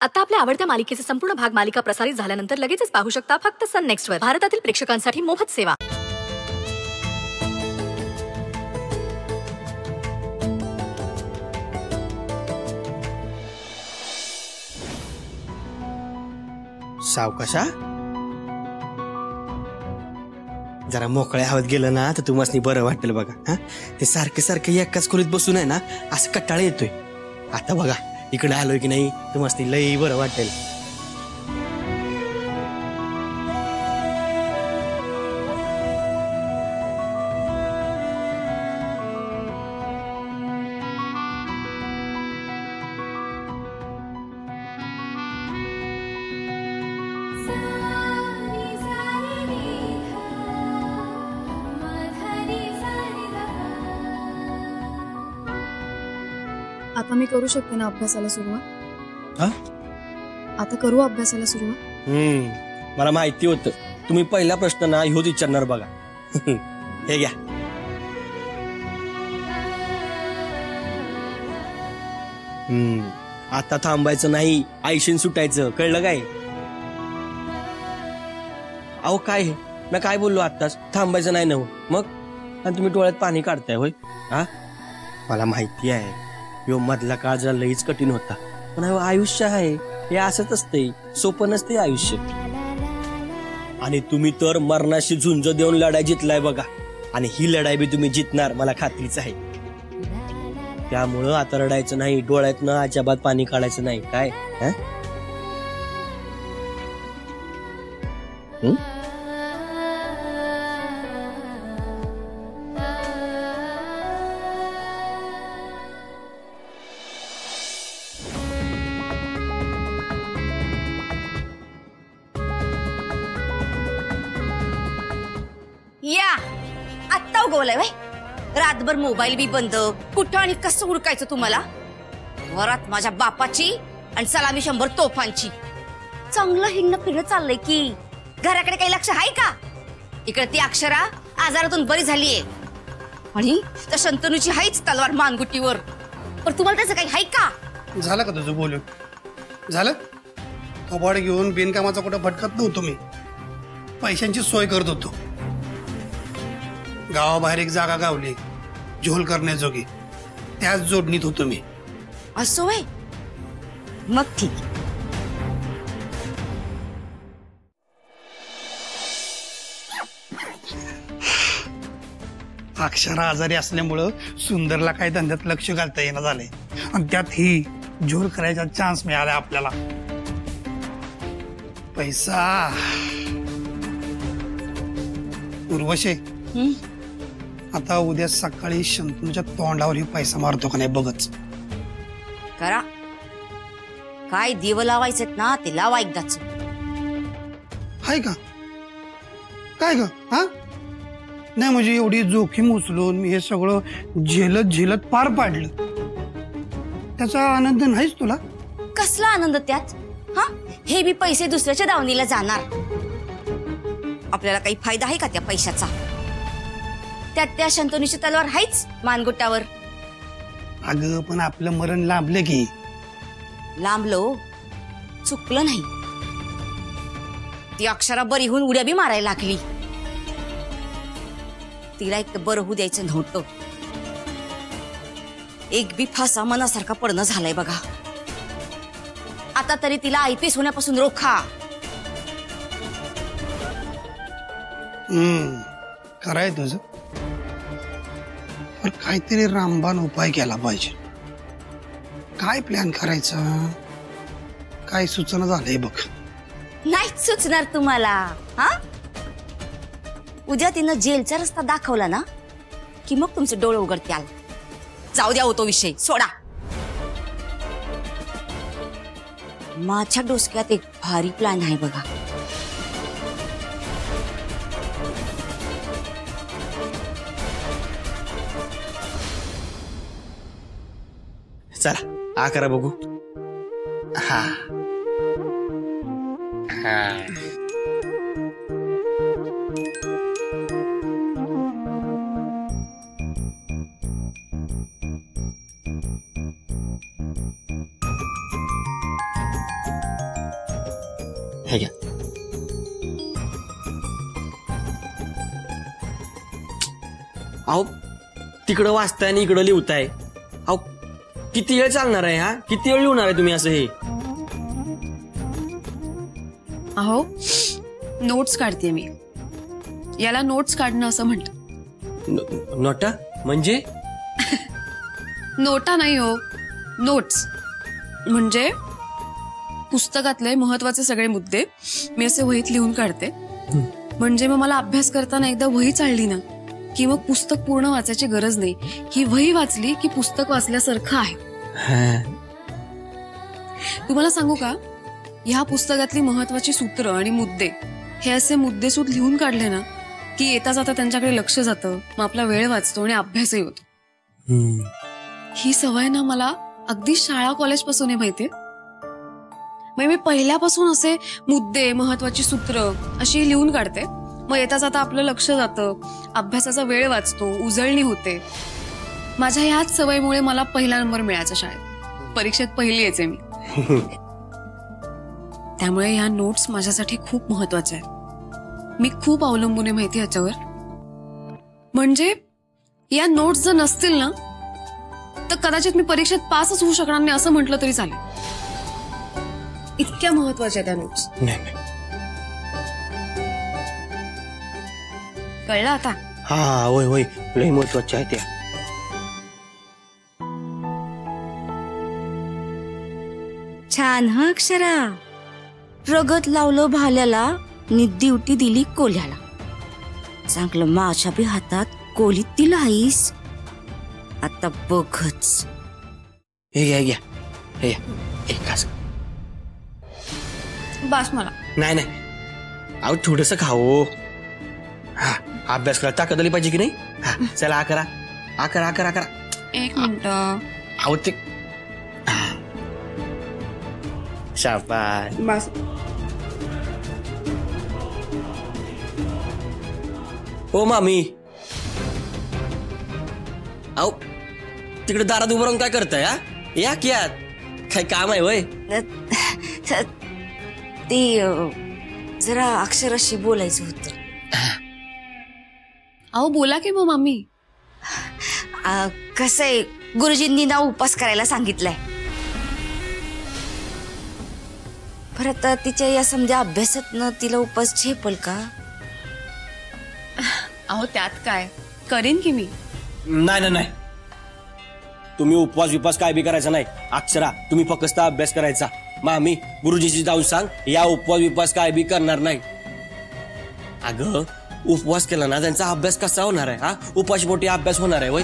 आता आपल्या आवडत्या मालिकेचे संपूर्ण भाग मालिका प्रसारित झाल्यानंतर लगेचच पाहू शकता फक्त सन नेक्स्ट वर. भारतातील प्रेक्षकांसाठी मोफत सेवा. सावकाशा जरा मोकळ्या हवेत गेलं ना तर तुम्हाला बरं वाटेल बघा. हा ते सारखे सारखे एकाच खोलीत बसून आहे ना असं कंटाळा येतोय. आता बघा इकडे आलोय की नाही तुम्हाला लई बरं वाटेल. आता मी करू शकते ना अभ्यासाला सुरुवात. आता करू अभ्यासाला सुरुवात. मला माहिती होतं तुम्ही पहिला प्रश्न ना ह्योच विचारणार बघा. हे घ्या. आता थांबायचं नाही आयुष्य सुटायचं कळलं काय. अहो काय मी काय बोललो आत्ताच थांबायचं नाही ना मग आणि तुम्ही डोळ्यात पाणी काढताय होय. हा मला माहिती आहे यो मधला काळ जरा लईच कठीण होता पण आयुष्य आहे हे असंच असते सोपं नसते आयुष्य. आणि तुम्ही तर मरणाशी झुंज देऊन लढाई जितलाय बघा आणि ही लढाई बी तुम्ही जितणार मला खात्रीच आहे. त्यामुळं आता रडायचं नाही डोळ्यातनं अजिबात पाणी काढायचं नाही काय. या आत्ता उगवलंय वय. रातभर मोबाईल बी बंद कुठं आणि कसं हुडकायचं तुम्हाला. वरात माझ्या बापाची आणि सलामी 100 तोफांची. चांगलं हिंडणं फिरणं चाललंय की घराकडे काही लक्ष आहे का. इकडे ती अक्षरा आजारातून बरी झालीये आणि त्या शंतनूची हायच तलवार मानगुटीवर. पण तुम्हाला त्याचं काही हाय का. झालं का तुझं बोलून झालं. कबाड घेऊन बिनकामाचा कुठं भटकत नव्हतो मी. पैशांची सोय करत होतो. गावाबाहेर एक जागा गावली झोल करण्याजोगी त्याच जोडणीत होतो मी. असं वय मग ठीक. अक्षरा आजारी असल्यामुळं सुंदरला काही धंद्यात लक्ष घालता येणं झालंय आणि त्यात ही झोल करायचा चान्स मिळाला आपल्याला. पैसा उर्वशे आता उद्या सकाळी शंतनूच्या तोंडावर ही पैसा मारतो का नाही बघच. करा काय दिव लावायचेत ना ते लावा एकदाच. हाय का काय ग. हा नाही म्हणजे एवढी जोखीम उचलून मी हे सगळं झेलत झेलत पार पाडलं त्याचा आनंद नाहीच तुला. कसला आनंद त्यात. हा हे बी पैसे दुसऱ्याच्या दावणीला जाणार. आपल्याला काही फायदा आहे का त्या पैशाचा. त्यात त्या शंतनूची तलवार हायच मानगुटावर. अगं पण आपलं मरण लांबलं की. लांबलो चुकलं नाही. ती अक्षरा बरी होऊन उड्या बी मारायला लागली. तिला एक तर बरं होऊ द्यायचं नव्हतं. एक बी फासा मनासारखा पडणं झालाय बघा. आता तरी तिला आयपीएस होण्यापासून रोखा. खरंय तुझं पण काहीतरी रामबाण उपाय केला पाहिजे. काय प्लॅन करायचा काय सूचना झालंय बघ. नाहीच सुचणार तुम्हाला. हा उद्या तिनं जेलचा रस्ता दाखवला ना की मग तुमचं डोळं उघडत्याल. जाऊ द्या होतो विषय सोडा. माझ्या डोसक्यात एक भारी प्लॅन आहे बघा. चला आ करा बघू. हा हे घ्या. अहो तिकडं वाचताय आणि इकडं लिहताय. अहो किती वेळ चालणार आहे हा? किती वेळ लिहणार आहे तुम्ही असं हे? अहो नोट्स काढते मी. याला नोट्स काढणं असं म्हणतात. नोटा म्हणजे? नोटा नाही हो, नोट्स. म्हणजे पुस्तकातले महत्वाचे सगळे मुद्दे मी असे वहीत लिहून काढते. म्हणजे मग मला अभ्यास करताना एकदा वही चालली ना की मग पुस्तक पूर्ण वाचायची गरज नाही. ही वही वाचली की पुस्तक वाचल्यासारखं आहे. तुम्हाला सांगू का, ह्या पुस्तकातली महत्वाची सूत्र आणि मुद्दे हे असे मुद्देसूद लिहून काढले ना की येता जाता त्यांच्याकडे लक्ष जातं, मग आपला वेळ वाचतो आणि अभ्यासही होतो. ही सवय ना मला अगदी शाळा कॉलेज पासून आहे माहितीये. मी पहिल्यापासून असे मुद्दे, महत्वाची सूत्र अशी लिहून काढते. मग येता जाता आपलं लक्ष जातं, अभ्यासाचा वेळ वाचतो, उजळणी होते. माझ्या ह्याच सवयीमुळे मला पहिला नंबर मिळायचा शाळेत. परीक्षेत पहिली यायचे मी. त्यामुळे ह्या नोट्स माझ्यासाठी खूप महत्वाच्या आहेत. मी खूप अवलंबून आहे माहिती याच्यावर. म्हणजे या नोट्स जर नसतील ना तर कदाचित मी परीक्षेत पासच होऊ शकणार नाही असं म्हटलं तरी चालेल. इतक्या महत्वाच्या त्या नोट्स. कळलं आता? हा होय होय, लय महत्वाच्या आहे त्या. छान ह अक्षरा. रगत लावलं भाल्याला नि ड्युटी दिली कोल्ह्याला. चांगलं माझ्या बी हातात कोलीत दिलं आईस. आता बघच. हे घ्या घ्या, हे घ्या. एक घास. बस मला. नाही नाही, अहो थोडस खाओ. हा, अभ्यास करा, ताकद आली पाहिजे की नाही? हा चला, आकरा आकरा आकरा आकरा. एक मिनिट. अहो ते शाबास. बस. ओ मामी, अहो तिकडे दारात उभं राहून काय करताय? हा या की आत. काय काम आहे वय? ते जरा अक्षराशी बोलायचं होतं. अहो बोला की मग मामी. कसं आहे, गुरुजींनी ना उपास करायला सांगितलंय. परत तिच्या या समजा अभ्यासात तिला उपास झेपल का? अहो त्यात काय, करीन की मी. नाही नाही नाही, तुम्ही उपवास विपास काय बी करायचा नाही. अक्षरा तुम्ही फक्त अभ्यास करायचा. मामी गुरुजीशी जाऊन सांग, या उपवास विपास काय बी करणार नाही. अगं उपवास केला ना त्यांचा अभ्यास कसा होणार आहे? हा उपाशी पोटी अभ्यास होणार आहे वय?